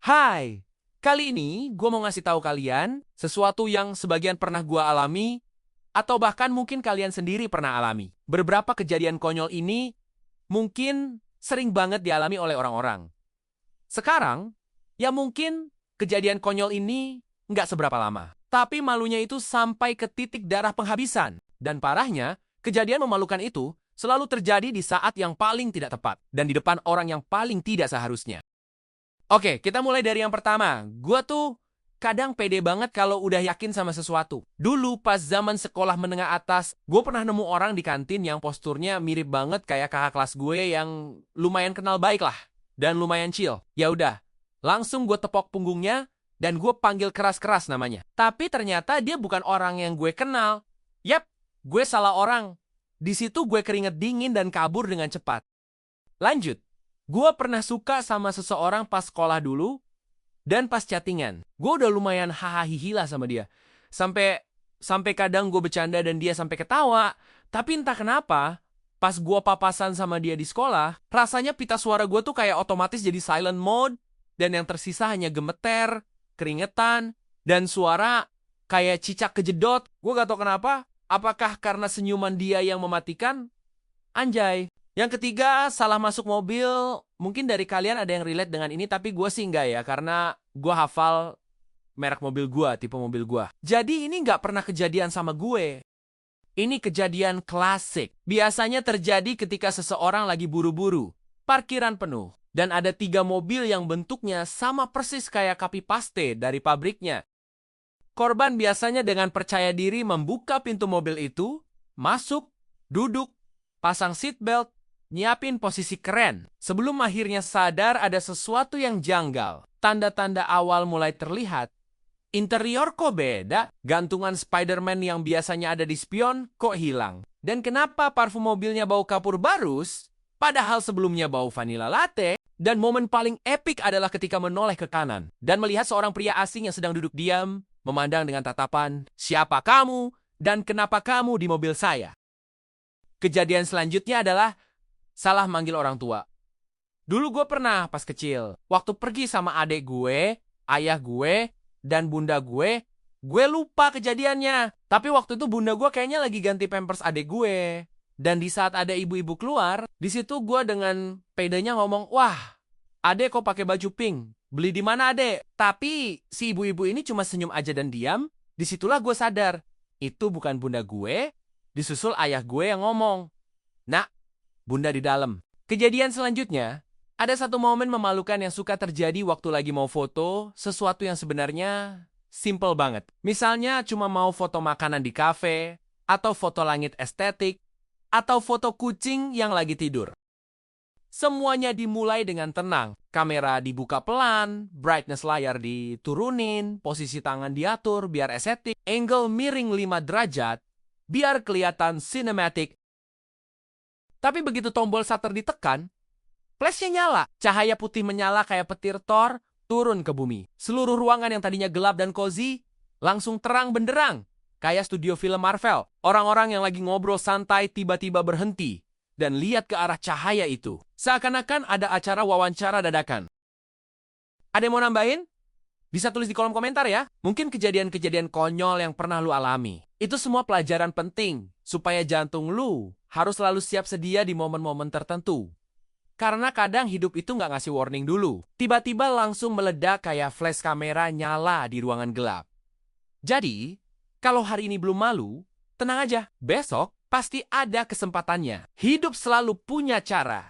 Hai, kali ini gue mau ngasih tahu kalian sesuatu yang sebagian pernah gue alami atau bahkan mungkin kalian sendiri pernah alami. Beberapa kejadian konyol ini mungkin sering banget dialami oleh orang-orang. Sekarang, ya mungkin kejadian konyol ini nggak seberapa lama. Tapi malunya itu sampai ke titik darah penghabisan. Dan parahnya, kejadian memalukan itu selalu terjadi di saat yang paling tidak tepat dan di depan orang yang paling tidak seharusnya. Oke, kita mulai dari yang pertama. Gua tuh kadang pede banget kalau udah yakin sama sesuatu. Dulu pas zaman sekolah menengah atas, gue pernah nemu orang di kantin yang posturnya mirip banget kayak kakak kelas gue yang lumayan kenal baik lah. Dan lumayan chill. Ya udah, langsung gue tepok punggungnya dan gue panggil keras-keras namanya. Tapi ternyata dia bukan orang yang gue kenal. Yap, gue salah orang. Di situ gue keringet dingin dan kabur dengan cepat. Lanjut. Gue pernah suka sama seseorang pas sekolah dulu, dan pas chattingan. Gue udah lumayan hahaha sama dia. Sampai kadang gue bercanda dan dia sampai ketawa. Tapi entah kenapa, pas gue papasan sama dia di sekolah, rasanya pita suara gue tuh kayak otomatis jadi silent mode, dan yang tersisa hanya gemeter, keringetan, dan suara kayak cicak kejedot. Gue gak tau kenapa, apakah karena senyuman dia yang mematikan? Anjay. Yang ketiga, salah masuk mobil. Mungkin dari kalian ada yang relate dengan ini, tapi gue sih enggak ya, karena gue hafal merek mobil gue, tipe mobil gue. Jadi ini nggak pernah kejadian sama gue. Ini kejadian klasik. Biasanya terjadi ketika seseorang lagi buru-buru, parkiran penuh, dan ada 3 mobil yang bentuknya sama persis kayak copy paste dari pabriknya. Korban biasanya dengan percaya diri membuka pintu mobil itu, masuk, duduk, pasang seatbelt, nyiapin posisi keren. Sebelum akhirnya sadar ada sesuatu yang janggal. Tanda-tanda awal mulai terlihat. Interior kok beda? Gantungan Spider-Man yang biasanya ada di spion kok hilang? Dan kenapa parfum mobilnya bau kapur barus? Padahal sebelumnya bau vanilla latte. Dan momen paling epik adalah ketika menoleh ke kanan dan melihat seorang pria asing yang sedang duduk diam, memandang dengan tatapan, "Siapa kamu? Dan kenapa kamu di mobil saya?" Kejadian selanjutnya adalah salah manggil orang tua. Dulu gue pernah pas kecil, waktu pergi sama adik gue, ayah gue, dan bunda gue lupa kejadiannya. Tapi waktu itu bunda gue kayaknya lagi ganti pampers adik gue. Dan di saat ada ibu-ibu keluar, di situ gue dengan pedenya ngomong, "Wah, adek kok pakai baju pink? Beli di mana adek?" Tapi si ibu-ibu ini cuma senyum aja dan diam. Disitulah gue sadar, itu bukan bunda gue. Disusul ayah gue yang ngomong, "Nak, bunda di dalam." Kejadian selanjutnya, ada satu momen memalukan yang suka terjadi waktu lagi mau foto, sesuatu yang sebenarnya simple banget. Misalnya cuma mau foto makanan di kafe, atau foto langit estetik, atau foto kucing yang lagi tidur. Semuanya dimulai dengan tenang. Kamera dibuka pelan, brightness layar diturunin, posisi tangan diatur biar estetik, angle miring 5 derajat, biar kelihatan cinematic. Tapi begitu tombol shutter ditekan, flashnya nyala. Cahaya putih menyala kayak petir Thor turun ke bumi. Seluruh ruangan yang tadinya gelap dan cozy langsung terang benderang. Kayak studio film Marvel. Orang-orang yang lagi ngobrol santai tiba-tiba berhenti dan lihat ke arah cahaya itu. Seakan-akan ada acara wawancara dadakan. Ada yang mau nambahin? Bisa tulis di kolom komentar ya. Mungkin kejadian-kejadian konyol yang pernah lu alami. Itu semua pelajaran penting supaya jantung lu harus selalu siap sedia di momen-momen tertentu. Karena kadang hidup itu nggak ngasih warning dulu. Tiba-tiba langsung meledak kayak flash kamera nyala di ruangan gelap. Jadi, kalau hari ini belum malu, tenang aja. Besok pasti ada kesempatannya. Hidup selalu punya cara.